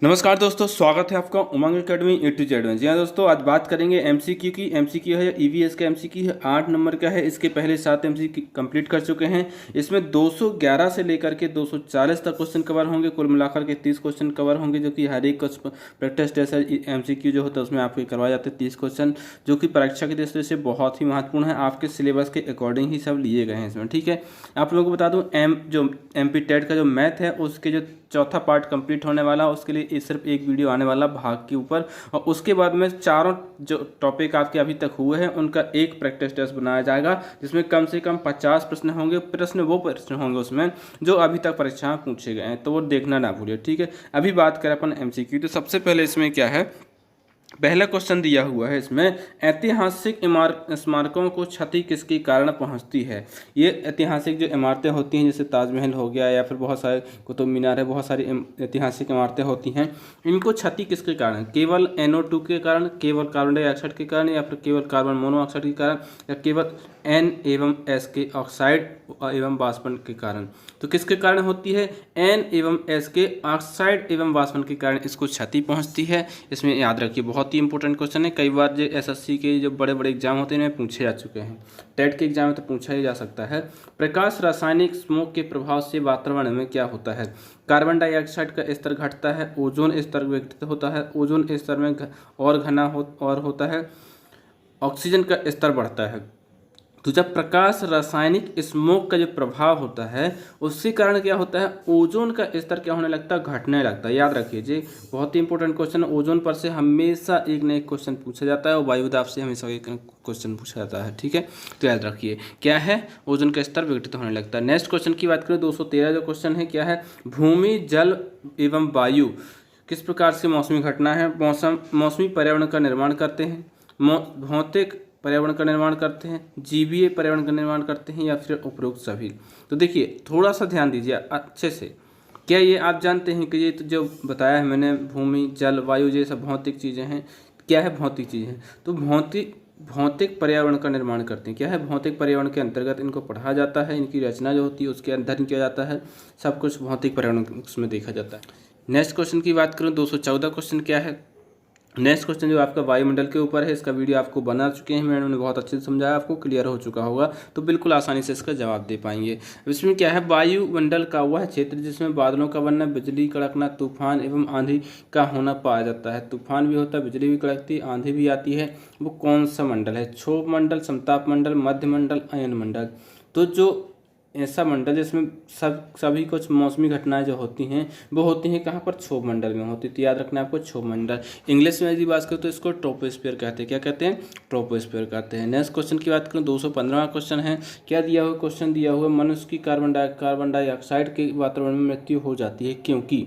नमस्कार दोस्तों, स्वागत है आपका उमंग अकेडमी ए टू जेड में। जी हाँ दोस्तों, आज बात करेंगे एमसीक्यू की। एमसीक्यू है ईवीएस का एमसीक्यू है, 8 नंबर का है। इसके पहले 7 एमसीक्यू कंप्लीट कर चुके हैं। इसमें 211 से लेकर के 240 तक क्वेश्चन कवर होंगे। कुल मिलाकर के 30 क्वेश्चन कवर होंगे, जो कि हर एक प्रैक्टिस टेस्ट एमसीक्यू जो होता है उसमें आपके करवाए जाते हैं 30 क्वेश्चन, जो कि परीक्षा की दृष्टि से बहुत ही महत्वपूर्ण है। आपके सिलेबस के अकॉर्डिंग ही सब लिए गए हैं इसमें, ठीक है। आप लोगों को बता दूँ, जो एमपी टेट का जो मैथ है उसके जो चौथा पार्ट कंप्लीट होने वाला, उसके लिए सिर्फ एक वीडियो आने वाला भाग के ऊपर, और उसके बाद में चारों जो टॉपिक आपके अभी तक हुए हैं उनका एक प्रैक्टिस टेस्ट बनाया जाएगा, जिसमें कम से कम 50 प्रश्न होंगे। वो प्रश्न होंगे उसमें जो अभी तक परीक्षा में पूछे गए हैं, तो वो देखना ना भूलिए, ठीक है। अभी बात करें अपन एमसीक्यू, तो सबसे पहले इसमें क्या है, पहला क्वेश्चन दिया हुआ है इसमें, ऐतिहासिक स्मारकों को क्षति किसके कारण पहुंचती है। ये ऐतिहासिक जो इमारतें होती हैं, जैसे ताजमहल हो गया या फिर बहुत सारे कुतुब मीनार है, बहुत सारी ऐतिहासिक इमारतें होती हैं, इनको क्षति किसके कारण, केवल NO2 के कारण, केवल कार्बन डाइऑक्साइड के कारण, या फिर केवल कार्बन मोनोऑक्साइड के कारण, या केवल N एवं S के ऑक्साइड एवं वाष्पन के कारण। तो किसके कारण होती है, N एवं S के ऑक्साइड एवं वाष्पन के कारण इसको क्षति पहुंचती है। इसमें याद रखिए, बहुत ही इंपॉर्टेंट क्वेश्चन है। कई बार जो SSC के जो बड़े बड़े एग्जाम होते हैं इनमें पूछे जा चुके हैं, टेट के एग्जाम में तो पूछा ही जा सकता है। प्रकाश रासायनिक स्मोक के प्रभाव से वातावरण में क्या होता है, कार्बन डाइऑक्साइड का स्तर घटता है, ओजोन स्तर विकसित होता है, ओजोन स्तर में और घना होता है, ऑक्सीजन का स्तर बढ़ता है। तो जब प्रकाश रासायनिक स्मोक का जो प्रभाव होता है उसके कारण क्या होता है, ओजोन का स्तर क्या होने लगता है, घटने लगता है। याद रखिए जी, बहुत ही इंपॉर्टेंट क्वेश्चन। ओजोन पर से हमेशा एक न एक क्वेश्चन पूछा जाता है और वायुदाब से हमेशा एक क्वेश्चन पूछा जाता है, ठीक है। तो याद रखिए क्या है, ओजोन का स्तर विघटित होने लगता है। नेक्स्ट क्वेश्चन की बात करें, 213 जो क्वेश्चन है क्या है, भूमि जल एवं वायु किस प्रकार से मौसमी घटना है, मौसमी पर्यावरण का निर्माण करते हैं, भौतिक पर्यावरण का निर्माण करते हैं, जीवीय पर्यावरण का निर्माण करते हैं, या फिर उपरोक्त सभी। तो देखिए, थोड़ा सा ध्यान दीजिए अच्छे से। क्या ये आप जानते हैं कि ये तो जो बताया है मैंने, भूमि जल वायु ये सब भौतिक चीज़ें हैं। क्या है, भौतिक चीज़ें हैं। तो भौतिक पर्यावरण का निर्माण करते हैं। क्या है, भौतिक पर्यावरण के अंतर्गत इनको पढ़ा जाता है, इनकी रचना जो होती है उसके अध्ययन किया जाता है, सब कुछ भौतिक पर्यावरण उसमें देखा जाता है। नेक्स्ट क्वेश्चन की बात करूँ, 214 क्वेश्चन क्या है। नेक्स्ट क्वेश्चन जो आपका वायुमंडल के ऊपर है, इसका वीडियो आपको बना चुके हैं, मैंने बहुत अच्छे से समझाया, आपको क्लियर हो चुका होगा, तो बिल्कुल आसानी से इसका जवाब दे पाएंगे। इसमें क्या है, वायुमंडल का वह क्षेत्र जिसमें बादलों का बनना, बिजली कड़कना, तूफान एवं आंधी का होना पाया जाता है। तूफान भी होता है, बिजली भी कड़कती, आंधी भी आती है, वो कौन सा मंडल है, क्षोभ मंडल, समताप मंडल, मध्य मंडल, अयन मंडल। तो जो ऐसा मंडल जिसमें सभी कुछ मौसमी घटनाएं जो होती हैं वो होती हैं कहाँ पर, क्षोभ मंडल में होती है। तो याद रखना है आपको, क्षोभ मंडल। इंग्लिश में यदि बात करें तो इसको ट्रोपोस्फीयर कहते हैं। क्या कहते हैं, ट्रोपोस्फीयर कहते हैं। नेक्स्ट क्वेश्चन की बात करें, 215वां क्वेश्चन है। क्या दिया हुआ क्वेश्चन दिया हुआ, मनुष्य की कार्बन डाइऑक्साइड के वातावरण में मृत्यु हो जाती है क्योंकि।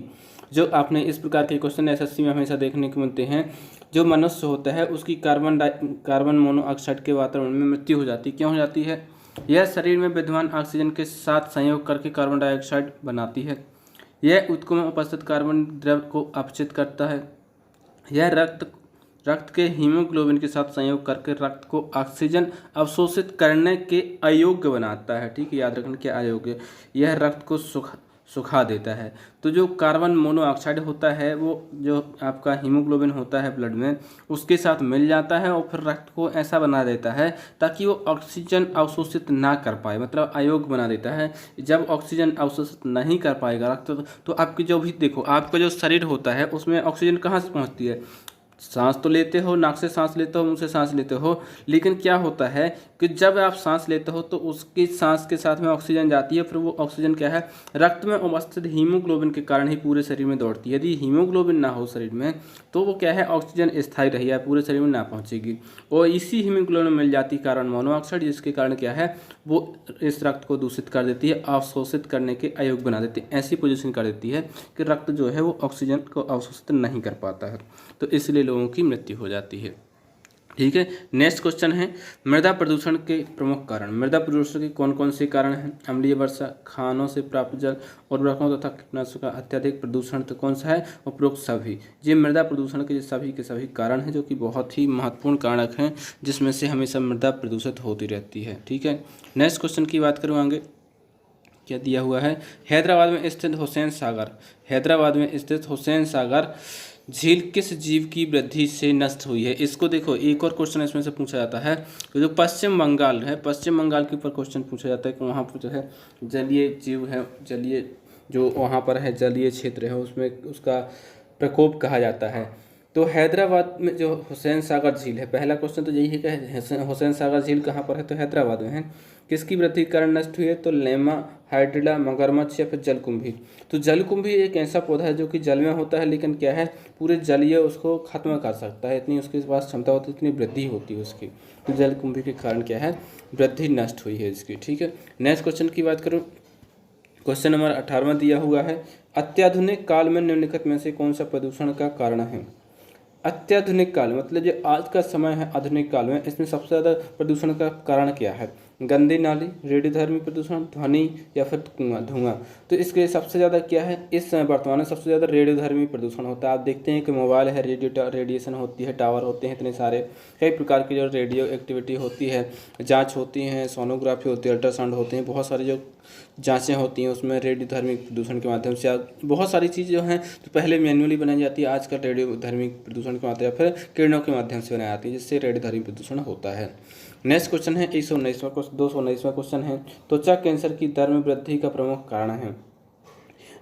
जो आपने इस प्रकार के क्वेश्चन SSC में हमेशा देखने को मिलते हैं, जो मनुष्य होता है उसकी कार्बन मोनोऑक्साइड के वातावरण में मृत्यु हो जाती है। क्यों हो जाती है, यह शरीर में विद्यमान ऑक्सीजन के साथ संयोग करके कार्बन डाइऑक्साइड बनाती है। यह उत्तक में उपस्थित कार्बन द्रव को अपचित करता है। यह रक्त के हीमोग्लोबिन के साथ संयोग करके रक्त को ऑक्सीजन अवशोषित करने के अयोग्य बनाता है, ठीक है। याद रखना क्या अयोग्य, यह रक्त को सुखा देता है। तो जो कार्बन मोनोऑक्साइड होता है वो जो आपका हीमोग्लोबिन होता है ब्लड में, उसके साथ मिल जाता है और फिर रक्त को ऐसा बना देता है ताकि वो ऑक्सीजन अवशोषित ना कर पाए, मतलब अयोग्य बना देता है। जब ऑक्सीजन अवशोषित नहीं कर पाएगा रक्त, तो आपकी जो भी देखो, आपका जो शरीर होता है उसमें ऑक्सीजन कहाँ से पहुँचती है, सांस तो लेते हो, नाक से सांस लेते हो, मुंह से सांस लेते हो, लेकिन क्या होता है कि जब आप सांस लेते हो तो उसकी सांस के साथ में ऑक्सीजन जाती है, फिर वो ऑक्सीजन क्या है, रक्त में उपस्थित हीमोग्लोबिन के कारण ही पूरे शरीर में दौड़ती है। यदि हीमोग्लोबिन ना हो शरीर में तो वो क्या है, ऑक्सीजन स्थायी रही है, पूरे शरीर में ना पहुंचेगी, और इसी हीमोग्लोबिन में मिल जाती है कार्बन मोनोऑक्साइड, जिसके कारण क्या है, वो इस रक्त को दूषित कर देती है, अवशोषित करने के अयोग्य बना देती है। ऐसी पोजीशन कर देती है कि रक्त जो है वो ऑक्सीजन को अवशोषित नहीं कर पाता है, तो इसलिए लोगों की मृत्यु हो जाती है, ठीक है। नेक्स्ट क्वेश्चन है, मृदा प्रदूषण के प्रमुख कारण। मृदा प्रदूषण के कौन कौन से कारण हैं, अम्लीय वर्षा, खानों से प्राप्त जल, उर्वरकों तथा कीटनाशकों का अत्यधिक प्रदूषण, तो कौन सा है, उपरोक्त सभी। ये मृदा प्रदूषण के सभी कारण हैं, जो कि बहुत ही महत्वपूर्ण कारक हैं, जिसमें से हमेशा मृदा प्रदूषित होती रहती है, ठीक है। नेक्स्ट क्वेश्चन की बात करूँ आगे, क्या दिया हुआ है, हैदराबाद में स्थित हुसैन सागर, हैदराबाद में स्थित हुसैन सागर झील किस जीव की वृद्धि से नष्ट हुई है। इसको देखो, एक और क्वेश्चन इसमें से पूछा जाता है, तो जो पश्चिम बंगाल है, पश्चिम बंगाल के ऊपर क्वेश्चन पूछा जाता है कि वहाँ पर जो है जलीय जीव है, जलीय जो वहाँ पर है जलीय क्षेत्र है, उसमें उसका प्रकोप कहा जाता है। तो हैदराबाद में जो हुसैन सागर झील है, पहला क्वेश्चन तो यही है कि हुसैन सागर झील कहाँ पर है, तो हैदराबाद में है। किसकी वृद्धि के कारण नष्ट हुई है, तो लेमा, हाइड्रिला, मगरमच्छ या फिर जलकुंभी। तो जलकुंभी एक ऐसा पौधा है जो कि जल में होता है, लेकिन क्या है पूरे जलीय उसको खत्म कर सकता है, इतनी उसके पास क्षमता होती है, इतनी वृद्धि होती है उसकी। तो जलकुंभी के कारण क्या है, वृद्धि नष्ट हुई है इसकी। ठीक है, नेक्स्ट क्वेश्चन की बात करूँ, क्वेश्चन नंबर 18 दिया हुआ है, अत्याधुनिक काल में निम्नलिखित में से कौन सा प्रदूषण का कारण है। अत्याधुनिक काल मतलब जो आज का समय है आधुनिक काल में, इसमें सबसे ज़्यादा प्रदूषण का कारण क्या है, गंदी नाली, रेडियोधर्मी प्रदूषण, ध्वनि या फिर धुआं। तो इसके सबसे ज़्यादा क्या है, इस समय वर्तमान में सबसे ज़्यादा रेडियोधर्मी प्रदूषण होता है। आप देखते हैं कि मोबाइल है, रेडिएशन होती है, टावर होते हैं, इतने सारे कई प्रकार की जो रेडियो एक्टिविटी होती है, जाँच होती हैं, सोनोग्राफी होती है, अल्ट्रासाउंड होते हैं, बहुत सारी जो जांचें होती हैं उसमें रेडियोधर्मी प्रदूषण के माध्यम से बहुत सारी चीज़ें जो हैं तो पहले मैन्युअली बनाई जाती है, आजकल रेडियोधर्मी प्रदूषण के माध्यम फिर किरणों के माध्यम से बनाई जाती है, जिससे रेडियोधर्मी प्रदूषण होता है। नेक्स्ट क्वेश्चन है 219वां क्वेश्चन है, त्वचा कैंसर की दर में वृद्धि का प्रमुख कारण है।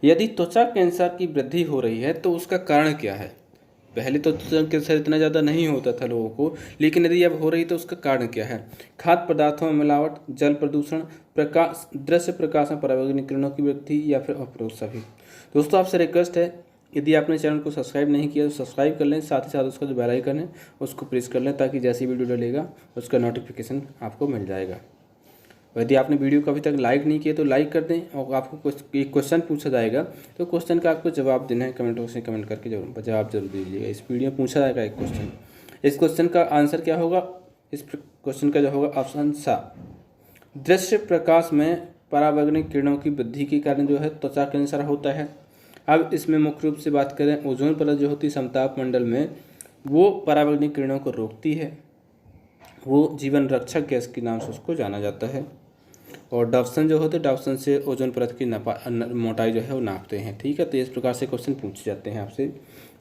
यदि त्वचा कैंसर की वृद्धि हो रही है तो उसका कारण क्या है। पहले तो त्वचा कैंसर इतना ज़्यादा नहीं होता था लोगों को, लेकिन यदि अब हो रही तो उसका कारण क्या है। खाद्य पदार्थों में मिलावट, जल प्रदूषण, प्रकाश, दृश्य प्रकाश में पराबैंगनी किरणों की वृद्धि या फिर अपरोक्ष सभी। दोस्तों आपसे रिक्वेस्ट है, यदि आपने चैनल को सब्सक्राइब नहीं किया तो सब्सक्राइब कर लें, साथ ही साथ उसका जो बेल आइकन है उसको प्रेस कर लें, ताकि जैसी वीडियो डलेगा उसका नोटिफिकेशन आपको मिल जाएगा। यदि आपने वीडियो को अभी तक लाइक नहीं किया तो लाइक कर दें, और आपको एक क्वेश्चन पूछा जाएगा तो क्वेश्चन का आपको जवाब देना है, कमेंट बॉक्स में कमेंट करके जवाब जरूर दीजिएगा। इस वीडियो में पूछा जाएगा एक क्वेश्चन, इस क्वेश्चन का आंसर क्या होगा, इस क्वेश्चन का जो होगा ऑप्शन सा, दृश्य प्रकाश में पराबैंगनी किरणों की वृद्धि के कारण जो है त्वचा कैंसर होता है। अब इसमें मुख्य रूप से बात करें, ओजोन परत जो होती है समताप मंडल में, वो पराबैंगनी किरणों को रोकती है, वो जीवन रक्षक गैस के नाम से उसको जाना जाता है। और डाप्सन जो होते हैं, डाप्सन से ओजोन परत की मोटाई जो है वो नापते हैं। ठीक है, तो इस प्रकार से क्वेश्चन पूछे जाते हैं आपसे।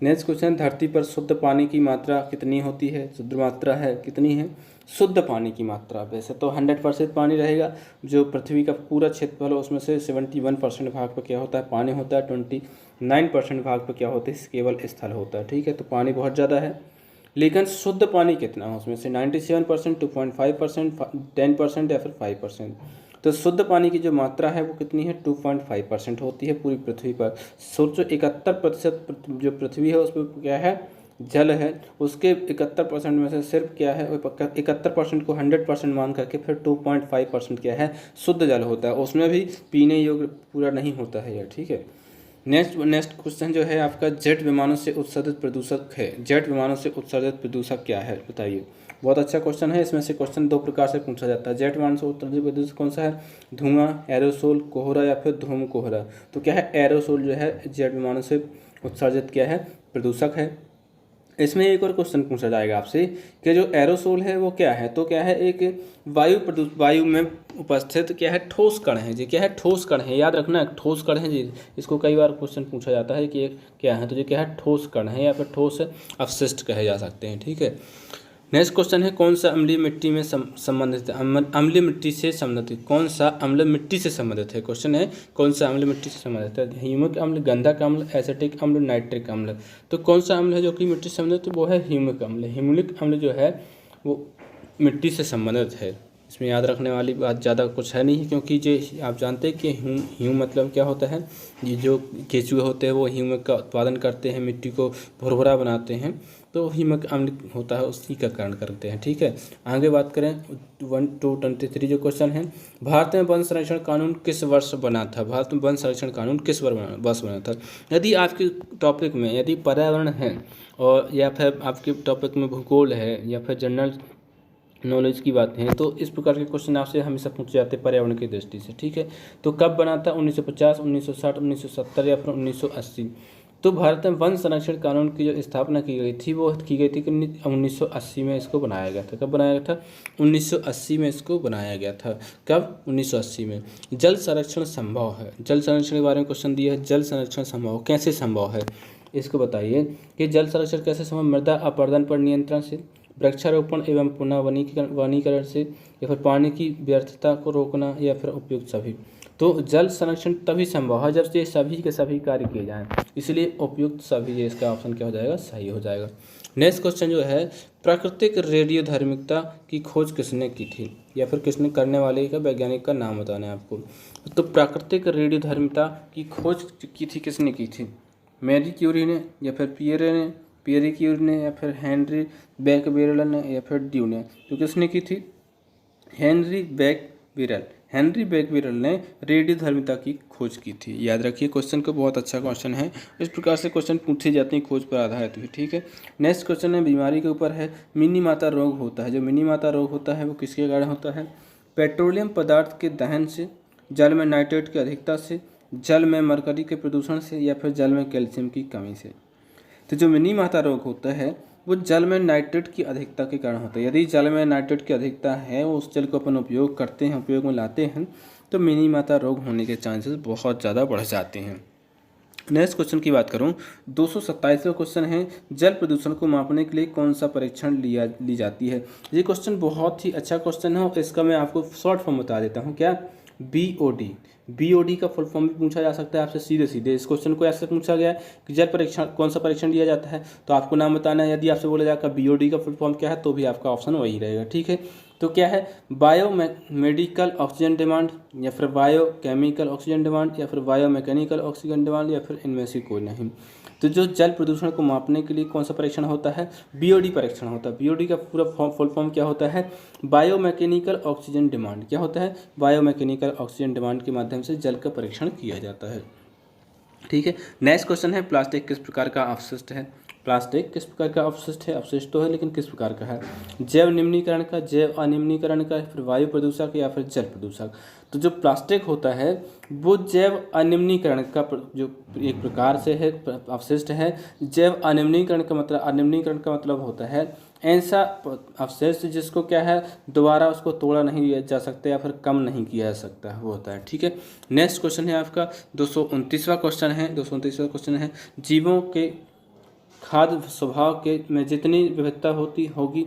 नेक्स्ट क्वेश्चन, धरती पर शुद्ध पानी की मात्रा कितनी होती है, शुद्ध मात्रा है कितनी है, शुद्ध पानी की मात्रा। वैसे तो 100% पानी रहेगा, जो पृथ्वी का पूरा क्षेत्रफल है उसमें से 71% भाग पर क्या होता है, पानी होता है, 29% भाग पर क्या होता है, केवल स्थल होता है। ठीक है, तो पानी बहुत ज़्यादा है, लेकिन शुद्ध पानी कितना है उसमें से 97%, 2.5%, 10% या फिर 5%। तो शुद्ध पानी की जो मात्रा है वो कितनी है, 2.5% होती है पूरी पृथ्वी पर। सोचो 71% जो पृथ्वी है उसमें क्या है, जल है, उसके 71% में से सिर्फ क्या है, 71% को 100% मान करके फिर 2.5% क्या है, शुद्ध जल होता है, उसमें भी पीने योग्य पूरा नहीं होता है यह। ठीक है, नेक्स्ट क्वेश्चन जो है आपका, जेट विमानों से उत्सर्जित प्रदूषक है, जेट विमानों से उत्सर्जित प्रदूषक क्या है बताइए। बहुत अच्छा क्वेश्चन है, इसमें से क्वेश्चन दो प्रकार से पूछा जाता है। जेट विमान से उत्सर्जित प्रदूषक कौन सा है, धुआं, एरोसोल, कोहरा या फिर धूम कोहरा। तो क्या है, एरोसोल जो है जेट विमानों से उत्सर्जित क्या है, प्रदूषक है। इसमें एक और क्वेश्चन पूछा जाएगा आपसे कि जो एरोसोल है वो क्या है, तो क्या है, एक वायु में उपस्थित क्या है, ठोस कण है जी, क्या है, ठोस कण है, याद रखना ठोस कण है जी। इसको कई बार क्वेश्चन पूछा जाता है कि क्या है, तो ये क्या है, ठोस कण है या फिर ठोस अपशिष्ट कहे जा सकते हैं। ठीक है, नेक्स्ट क्वेश्चन है, कौन सा अम्लीय मिट्टी में संबंधित है, अम्लीय मिट्टी से संबंधित, कौन सा अम्ल मिट्टी से संबंधित है। क्वेश्चन है कौन सा अम्ल मिट्टी से संबंधित है, ह्यूमिक अम्ल, गंधक अम्ल, एसिटिक अम्ल, नाइट्रिक अम्ल। तो कौन सा अम्ल है जो कि मिट्टी से संबंधित है, वो है ह्यूमिक अम्ल। ह्यूमिक अम्ल जो है वो मिट्टी से संबंधित है। इसमें याद रखने वाली बात ज़्यादा कुछ है नहीं, क्योंकि जो आप जानते हैं कि ह्यूम मतलब क्या होता है, ये जो केंचुए होते हैं वो ह्यूमिक का उत्पादन करते हैं, मिट्टी को भुरभुरा बनाते हैं, तो ह्यूमिक अम्ल होता है उसी का कारण करते हैं। ठीक है, आगे बात करें 1-23 जो क्वेश्चन है, भारत में वन संरक्षण कानून किस वर्ष बना था, भारत में वन संरक्षण कानून किस वर्ष बना था। यदि आपके टॉपिक में यदि पर्यावरण है और या फिर आपके टॉपिक में भूगोल है या फिर जनरल नॉलेज की बातें हैं, तो इस प्रकार के क्वेश्चन आपसे हमेशा पूछे जाते हैं पर्यावरण की दृष्टि से। ठीक है, तो कब बना था, 1950, 1960, 1970 या फिर 1980। तो भारत में वन संरक्षण कानून की जो स्थापना की गई थी वो की गई थी कि 1980 में इसको बनाया गया था। कब बनाया गया था? 1980 में इसको बनाया गया था। कब? 1980 में। जल संरक्षण संभव है, जल संरक्षण के बारे में क्वेश्चन दिया है। जल संरक्षण संभव कैसे संभव है इसको बताइए कि जल संरक्षण कैसे संभव? मृदा अपरदन पर नियंत्रण से, वृक्षारोपण एवं पुनः वनीकरण से, या फिर पानी की व्यर्थता को रोकना, या फिर उपयुक्त सभी। तो जल संरक्षण तभी संभव है जब ये सभी के सभी कार्य किए जाएं, इसलिए उपयुक्त सभी, ये इसका ऑप्शन क्या हो जाएगा? सही हो जाएगा। नेक्स्ट क्वेश्चन जो है, प्राकृतिक रेडियोधर्मिता की खोज किसने की थी, या फिर किसने करने वाले का वैज्ञानिक का नाम बताना है आपको। तो प्राकृतिक रेडियोधर्मिता की खोज की थी किसने की थी? मैरी क्यूरी ने, या फिर पियरे क्यूरी ने, या फिर हेनरी बैकबेरल ने, या फिर ड्यू ने। तो किसने की थी? हेनरी बैकबेरल ने रेडियोधर्मिता की खोज की थी। याद रखिए, क्वेश्चन को बहुत अच्छा क्वेश्चन है। इस प्रकार से क्वेश्चन पूछे जाते हैं खोज पर आधारित भी, ठीक है। नेक्स्ट क्वेश्चन है बीमारी के ऊपर है। मिनी माता रोग होता है, जो मिनी माता रोग होता है वो किसके कारण होता है? पेट्रोलियम पदार्थ के दहन से, जल में नाइट्रेट की अधिकता से, जल में मरकरी के प्रदूषण से, या फिर जल में कैल्शियम की कमी से। तो जो मिनी माता रोग होता है वो जल में नाइट्रेट की अधिकता के कारण होता है। यदि जल में नाइट्रेट की अधिकता है, उस जल को अपन उपयोग करते हैं, उपयोग में लाते हैं, तो मिनी माता रोग होने के चांसेस बहुत ज़्यादा बढ़ जाते हैं। नेक्स्ट क्वेश्चन की बात करूं, 227वां क्वेश्चन है, जल प्रदूषण को मापने के लिए कौन सा परीक्षण ली जाती है। ये क्वेश्चन बहुत ही अच्छा क्वेश्चन है और इसका मैं आपको शॉर्ट फॉर्म बता देता हूँ। क्या? BOD का फुल फॉर्म भी पूछा जा सकता है आपसे सीधे सीधे। इस क्वेश्चन को ऐसे पूछा गया है कि जल परीक्षण कौन सा परीक्षण लिया जाता है, तो आपको नाम बताना है। यदि आपसे बोला जाएगा BOD का फुल फॉर्म क्या है, तो भी आपका ऑप्शन वही रहेगा, ठीक है। तो क्या है? बायोमेडिकल ऑक्सीजन डिमांड, या फिर बायोकेमिकल ऑक्सीजन डिमांड, या फिर बायोमैकेनिकल ऑक्सीजन डिमांड, या फिर इनमें से कोई नहीं। तो जो जल प्रदूषण को मापने के लिए कौन सा परीक्षण होता है? BOD परीक्षण होता है। BOD का पूरा फुल फॉर्म क्या होता है? Biomechanical oxygen demand. क्या होता है? बायोमैकेनिकल ऑक्सीजन डिमांड के माध्यम से जल का परीक्षण किया जाता है, ठीक है। नेक्स्ट क्वेश्चन है, प्लास्टिक किस प्रकार का अपशिष्ट है? प्लास्टिक किस प्रकार का अपशिष्ट है? अपशिष्ट तो है, लेकिन किस प्रकार का है? जैव निम्नीकरण का, जैव अनिम्नीकरण का, फिर वायु प्रदूषक, या फिर जल प्रदूषक। तो जो प्लास्टिक होता है वो जैव अनिम्नीकरण का जो एक प्रकार से है अपशिष्ट है। जैव अनिम्नीकरण का मतलब होता है ऐसा अवशेष जिसको क्या है दोबारा उसको तोड़ा नहीं जा सकता या फिर कम नहीं किया जा सकता, वो होता है, ठीक है। नेक्स्ट क्वेश्चन है आपका 229वां क्वेश्चन है। 229वां क्वेश्चन है, जीवों के खाद्य स्वभाव के में जितनी विविधता होगी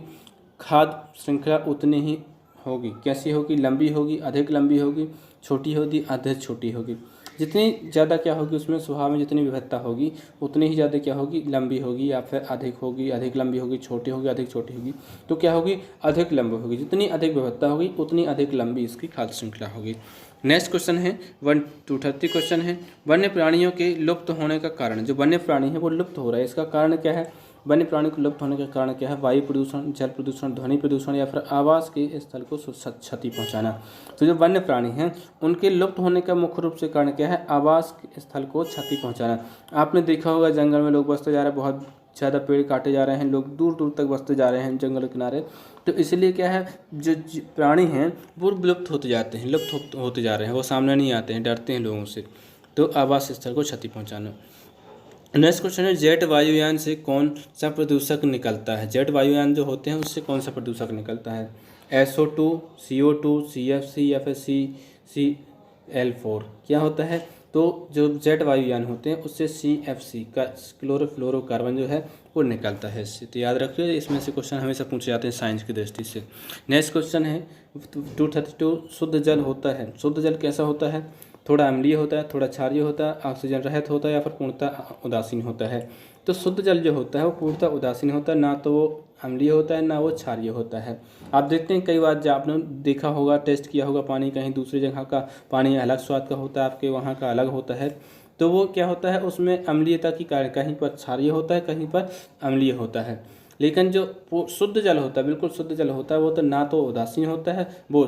खाद्य श्रृंखला उतनी ही होगी। कैसी होगी? लंबी होगी, अधिक लंबी होगी, छोटी होगी, अधिक छोटी होगी। जितनी ज़्यादा क्या होगी उसमें स्वभाव में जितनी विविधता होगी उतनी ही ज़्यादा क्या होगी? लंबी होगी, या फिर अधिक होगी, अधिक लंबी होगी, छोटी होगी, अधिक छोटी होगी। तो क्या होगी? अधिक लंबी होगी। जितनी अधिक विविधता होगी उतनी अधिक लंबी इसकी खाद्य श्रृंखला होगी। नेक्स्ट क्वेश्चन है 230 क्वेश्चन है, वन्य प्राणियों के लुप्त होने का कारण। जो वन्य प्राणी है वो लुप्त हो रहा है, इसका कारण क्या है? वन्य प्राणी को लुप्त होने का कारण क्या है? वायु प्रदूषण, जल प्रदूषण, ध्वनि प्रदूषण, या फिर आवास के स्थल को क्षति पहुंचाना। तो जो वन्य प्राणी हैं उनके लुप्त होने का मुख्य रूप से कारण क्या है? आवास स्थल को क्षति पहुंचाना। आपने देखा होगा जंगल में लोग बसते जा रहे हैं, बहुत ज़्यादा पेड़ काटे जा रहे हैं, लोग दूर दूर तक बसते जा रहे हैं जंगल किनारे। तो इसलिए क्या है, जो प्राणी हैं वो विलुप्त होते जाते हैं, लुप्त होते जा रहे हैं, वो सामने नहीं आते हैं, डरते हैं लोगों से। तो आवास स्थल को क्षति पहुंचाना। नेक्स्ट क्वेश्चन है, जेट वायुयान से कौन सा प्रदूषक निकलता है? जेट वायुयान जो होते हैं उससे कौन सा प्रदूषक निकलता है? SO2, CO2, CFC, या फिर CCl4। क्या होता है? तो जो जेट वायुयान होते हैं उससे CFC का क्लोरोफ्लोरोकार्बन जो है वो निकलता है इससे। तो याद रखिए, इसमें से क्वेश्चन हमेशा पूछे जाते हैं साइंस की दृष्टि से। नेक्स्ट क्वेश्चन है 232, शुद्ध जल होता है, शुद्ध जल कैसा होता है? थोड़ा अम्लीय होता है, थोड़ा क्षारीय होता है, ऑक्सीजन रहित होता है, या फिर पूर्णतः उदासीन होता है। तो शुद्ध जल जो होता है वो पूर्णतः उदासीन होता है, ना तो वो अम्लीय होता है ना वो क्षारीय होता है। आप देखते हैं कई बार जब आपने देखा होगा, टेस्ट किया होगा पानी, कहीं दूसरी जगह का पानी अलग स्वाद का होता है, आपके वहाँ का अलग होता है। तो वो क्या होता है, उसमें अम्लीयता की कारण कहीं पर क्षारीय होता है, कहीं पर अम्लीय होता है। लेकिन जो शुद्ध जल होता है, बिल्कुल शुद्ध जल होता है, वो तो ना तो उदासीन होता है, वो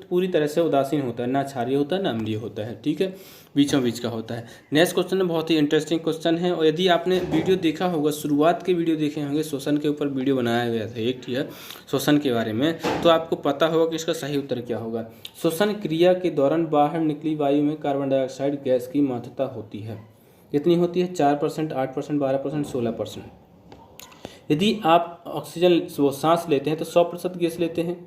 पूरी तरह से उदासीन होता है, ना क्षारीय होता है ना अम्लीय होता है, ठीक है, बीचों बीच का होता है। नेक्स्ट क्वेश्चन है बहुत ही इंटरेस्टिंग क्वेश्चन है, और यदि आपने वीडियो देखा होगा, शुरुआत के वीडियो देखे होंगे, श्वसन के ऊपर वीडियो बनाया गया था एक, ठीक है, श्वसन के बारे में, तो आपको पता होगा कि इसका सही उत्तर क्या होगा। श्वसन क्रिया के दौरान बाहर निकली वायु में कार्बन डाइऑक्साइड गैस की मात्रा होती है। कितनी होती है? 4%, 8%, 12%, 16%। यदि आप ऑक्सीजन वो सांस लेते हैं तो 100% गैस लेते हैं।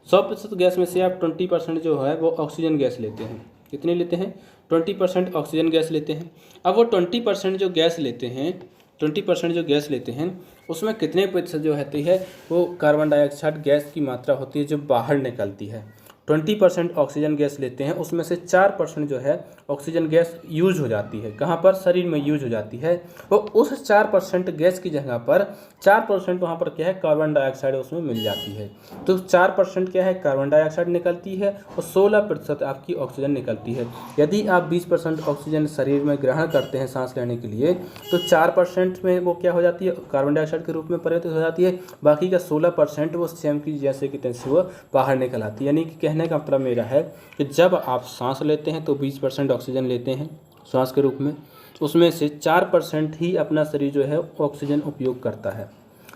100% गैस में से आप 20% जो है वो ऑक्सीजन गैस लेते हैं। कितनी लेते हैं? 20% ऑक्सीजन गैस लेते हैं। अब वो 20% जो गैस लेते हैं, 20% जो गैस लेते हैं उसमें कितने प्रतिशत जो होती है वो कार्बन डाइऑक्साइड गैस की मात्रा होती है जो बाहर निकलती है। 20% ऑक्सीजन गैस लेते हैं, उसमें से 4% जो है ऑक्सीजन गैस यूज हो जाती है। कहाँ पर? शरीर में यूज हो जाती है। तो उस 4% गैस की जगह पर 4% वहाँ पर क्या है? कार्बन डाइऑक्साइड उसमें मिल जाती है। तो 4% क्या है? कार्बन डाइऑक्साइड निकलती है और 16% आपकी ऑक्सीजन निकलती है। यदि आप 20% ऑक्सीजन शरीर में ग्रहण करते हैं सांस लेने के लिए, तो 4% में वो क्या हो जाती है? कार्बन डाइऑक्साइड के रूप में परिवर्तित हो जाती है। बाकी का 16% वो स्वयं की जैसे कि तैसे वो बाहर निकल आती है। यानी कि कहने का मतलब मेरा है कि जब आप सांस लेते हैं तो 20% ऑक्सीजन लेते हैं सांस के रूप में, उसमें से 4% ही अपना शरीर जो है ऑक्सीजन उपयोग करता है।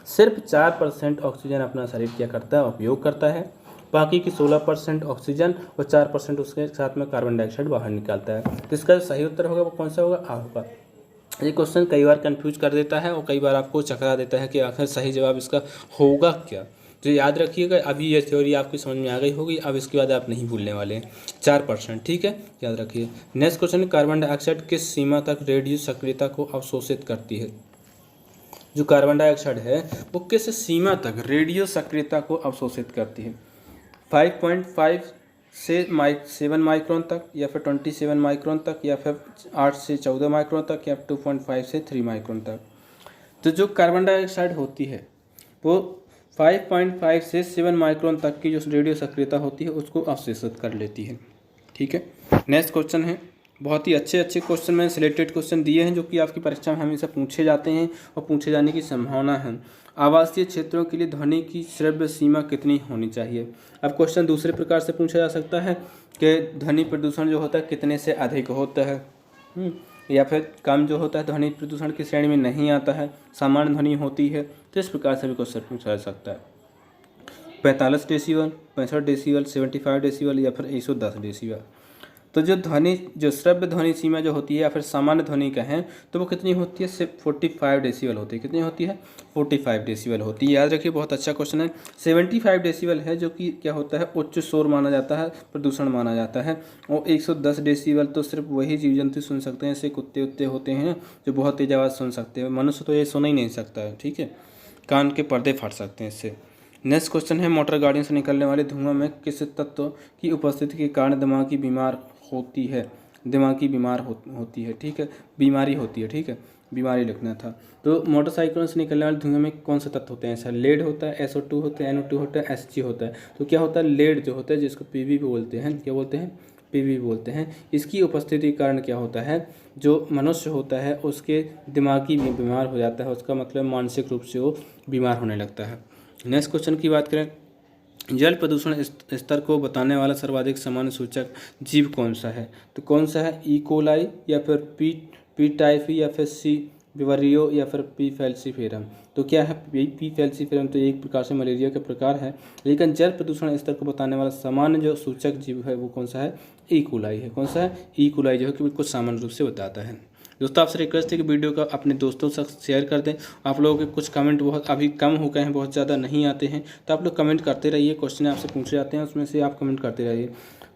सिर्फ 4% ऑक्सीजन अपना शरीर क्या करता है? उपयोग करता है। बाकी की 16% ऑक्सीजन और 4% उसके साथ में कार्बन डाइऑक्साइड बाहर निकालता है। तो इसका सही उत्तर होगा वो कौन सा होगा? आ होगा। ये क्वेश्चन कई बार कंफ्यूज कर देता है और कई बार आपको चकरा देता है कि आखिर सही जवाब इसका होगा क्या। तो याद रखिएगा, अभी ये थ्योरी आपकी समझ में आ गई होगी, अब इसके बाद आप नहीं भूलने वाले हैं। 4%, ठीक है, याद रखिए। नेक्स्ट क्वेश्चन, कार्बन डाइऑक्साइड किस सीमा तक रेडियो सक्रियता को अवशोषित करती है? जो कार्बन डाइऑक्साइड है वो किस सीमा तक रेडियो सक्रियता को अवशोषित करती है? 5.5 से 7 माइक्रोन तक, या फिर 27 माइक्रोन तक, या फिर 8 से 14 माइक्रोन तक, या 2.5 से 3 माइक्रोन तक। तो जो कार्बन डाइऑक्साइड होती है वो 5.5 से 7 माइक्रोन तक की जो रेडियो सक्रियता होती है उसको अवशोषित कर लेती है। ठीक है, नेक्स्ट क्वेश्चन है, बहुत ही अच्छे अच्छे क्वेश्चन मैंने सिलेक्टेड क्वेश्चन दिए हैं जो कि आपकी परीक्षा में हमेशा पूछे जाते हैं और पूछे जाने की संभावना है। आवासीय क्षेत्रों के लिए ध्वनि की श्रव्य सीमा कितनी होनी चाहिए? अब क्वेश्चन दूसरे प्रकार से पूछा जा सकता है कि ध्वनि प्रदूषण जो होता है कितने से अधिक होता है, या फिर कम जो होता है ध्वनि प्रदूषण की श्रेणी में नहीं आता है, सामान्य ध्वनि होती है। तो इस प्रकार से भी क्वेश्चन पूछा जा सकता है। 45 डेसीबल, 65 डेसीबल, 75 डेसीबल, या फिर 110 डेसीबल। तो जो ध्वनि, जो श्रव्य ध्वनि सीमा जो होती है या फिर सामान्य ध्वनि कहें तो वो कितनी होती है? सिर्फ 45 डेसीबल होती है। कितनी होती है? 45 डेसीबल होती है। याद रखिए, बहुत अच्छा क्वेश्चन है। 75 डेसीबल है जो कि क्या होता है? उच्च शोर माना जाता है, प्रदूषण माना जाता है। और 110 डेसीबल तो सिर्फ वही जीव जंतु सुन सकते हैं, जैसे कुत्ते उत्ते होते हैं जो बहुत तेज आवाज़ सुन सकते हैं। मनुष्य तो ये सुन ही नहीं सकता है, ठीक है, कान के पर्दे फट सकते हैं इससे। नेक्स्ट क्वेश्चन है, मोटर गाड़ियों से निकलने वाले धुआं में किस तत्व की उपस्थिति के कारण दिमागी बीमार होती है? दिमागी बीमार होती है, ठीक है, बीमारी होती है, ठीक है, बीमारी लिखना था। तो मोटरसाइकिलों से निकलने वाले धुएं में कौन से तत्व होते हैं? ऐसा लेड होता है, SO2 होता है, NO2 होता है, SG होता है। तो क्या होता है? लेड जो होता है जिसको PV बोलते हैं, क्या बोलते हैं? PV बोलते हैं। इसकी उपस्थिति के कारण क्या होता है? जो मनुष्य होता है उसके दिमागी बीमार हो जाता है, उसका मतलब मानसिक रूप से वो बीमार होने लगता है। नेक्स्ट क्वेश्चन की बात करें, जल प्रदूषण स्तर को बताने वाला सर्वाधिक सामान्य सूचक जीव कौन सा है? तो कौन सा है? ई कोलाई, या फिर पी टाइफी, या फिर सी विवरियो, या फिर पी फैल्सीफेरम। तो क्या है? पी फैल्सीफेरम तो एक प्रकार से मलेरिया का प्रकार है, लेकिन जल प्रदूषण स्तर को बताने वाला सामान्य जो सूचक जीव है वो कौन सा है? ई कोलाई है। कौन सा है? ई कोलाई जो है कि बिल्कुल सामान्य रूप से बताता है। दोस्तों, आपसे रिक्वेस्ट है कि वीडियो का अपने दोस्तों से शेयर कर दें। आप लोगों के कुछ कमेंट बहुत अभी कम हो गए हैं, बहुत ज़्यादा नहीं आते हैं, तो आप लोग कमेंट करते रहिए। क्वेश्चन आपसे पूछे जाते हैं उसमें से आप कमेंट करते रहिए।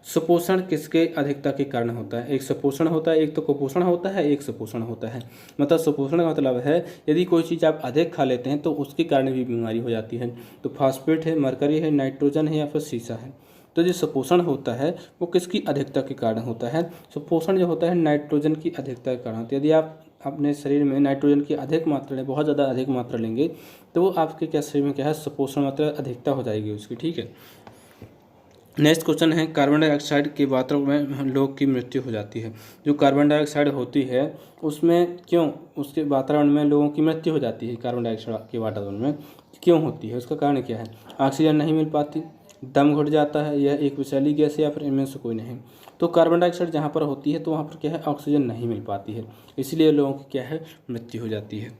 सुपोषण किसके अधिकता के कारण होता है? एक सुपोषण होता है, एक तो कुपोषण होता है, एक सुपोषण होता है। मतलब सुपोषण का मतलब है यदि कोई चीज़ आप अधिक खा लेते हैं तो उसके कारण भी बीमारी हो जाती है। तो फास्फेट है, मरकरी है, नाइट्रोजन है, या फिर सीसा है। तो जो सुपोषण होता है वो किसकी अधिकता के कारण होता है? सुपोषण जो होता है नाइट्रोजन की अधिकता के कारण होता है। यदि आप अपने शरीर में नाइट्रोजन की अधिक मात्रा लें, बहुत ज़्यादा अधिक मात्रा लेंगे, तो वो आपके क्या शरीर में क्या है? सुपोषण मतलब अधिकता हो जाएगी उसकी, ठीक है। नेक्स्ट क्वेश्चन है, कार्बन डाइऑक्साइड के वातावरण में लोग की मृत्यु हो जाती है। जो कार्बन डाइऑक्साइड होती है उसमें क्यों उसके वातावरण में लोगों की मृत्यु हो जाती है? कार्बन डाइऑक्साइड के वातावरण में क्यों होती है? उसका कारण क्या है? ऑक्सीजन नहीं मिल पाती, दम घुट जाता है, यह एक विषैली गैस है, या फिर इनमें से कोई नहीं। तो कार्बन डाइऑक्साइड जहाँ पर होती है तो वहाँ पर क्या है? ऑक्सीजन नहीं मिल पाती है, इसलिए लोगों की क्या है? मृत्यु हो जाती है।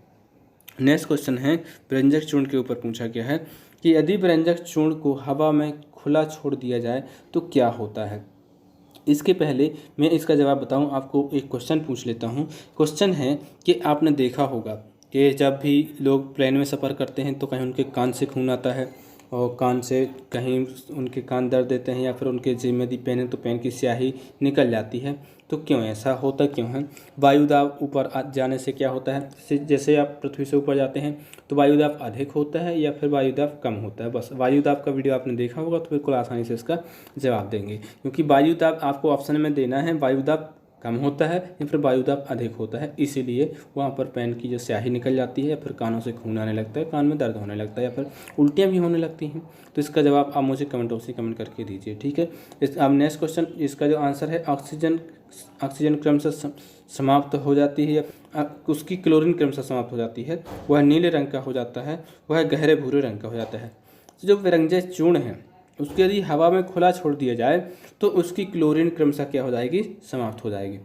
नेक्स्ट क्वेश्चन है, व्यंजक चूर्ण के ऊपर पूछा गया है कि यदि व्यंजक चूर्ण को हवा में खुला छोड़ दिया जाए तो क्या होता है? इसके पहले मैं इसका जवाब बताऊं, आपको एक क्वेश्चन पूछ लेता हूं। क्वेश्चन है कि आपने देखा होगा कि जब भी लोग प्लेन में सफ़र करते हैं तो कहीं उनके कान से खून आता है और कान से कहीं उनके कान दर्द देते हैं, या फिर उनके जेब में यदि पेन है तो पेन की स्याही निकल जाती है। तो क्यों ऐसा होता क्यों है? वायु दाब ऊपर जाने से क्या होता है, जैसे आप पृथ्वी से ऊपर जाते हैं तो वायु दाब अधिक होता है या फिर वायु दाब कम होता है? बस वायु दाब का वीडियो आपने देखा होगा तो बिल्कुल आसानी से इसका जवाब देंगे, क्योंकि वायु दाब आपको ऑप्शन में देना है वायु दाब कम होता है या फिर वायु दाब अधिक होता है, इसीलिए वहाँ पर पेन की जो स्याही निकल जाती है या फिर कानों से खून आने लगता है, कान में दर्द होने लगता है या फिर उल्टियाँ भी होने लगती हैं। तो इसका जवाब आप मुझे कमेंट बॉक्स में कमेंट करके दीजिए, ठीक है। अब नेक्स्ट क्वेश्चन, इसका जो आंसर है, ऑक्सीजन क्रमशः समाप्त हो जाती है या उसकी क्लोरीन क्रमशः समाप्त हो जाती है, वह नीले रंग का हो जाता है, वह गहरे भूरे रंग का हो जाता है। जो विरंजय चूर्ण है उसके यदि हवा में खुला छोड़ दिया जाए तो उसकी क्लोरीन क्रमशः क्या हो जाएगी, समाप्त हो जाएगी।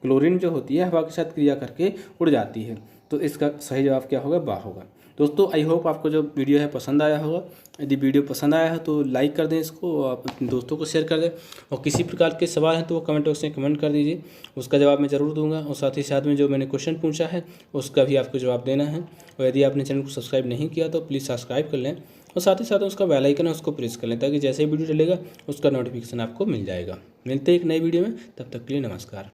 क्लोरीन जो होती है हवा के साथ क्रिया करके उड़ जाती है, तो इसका सही जवाब क्या होगा, बा होगा। दोस्तों आई होप आपको जो वीडियो है पसंद आया होगा। यदि वीडियो पसंद आया है तो लाइक कर दें इसको, आप अपने दोस्तों को शेयर कर दें, और किसी प्रकार के सवाल हैं तो वो कमेंट बॉक्स में कमेंट कर दीजिए, उसका जवाब मैं ज़रूर दूंगा। और साथ ही साथ में जो मैंने क्वेश्चन पूछा है उसका भी आपको जवाब देना है। और यदि आपने चैनल को सब्सक्राइब नहीं किया तो प्लीज़ सब्सक्राइब कर लें, और साथ ही साथ उसका बेल आइकन है उसको प्रेस कर लें, ताकि जैसे ही वीडियो डलेगा उसका नोटिफिकेशन आपको मिल जाएगा। मिलते हैं एक नई वीडियो में, तब तक के लिए नमस्कार।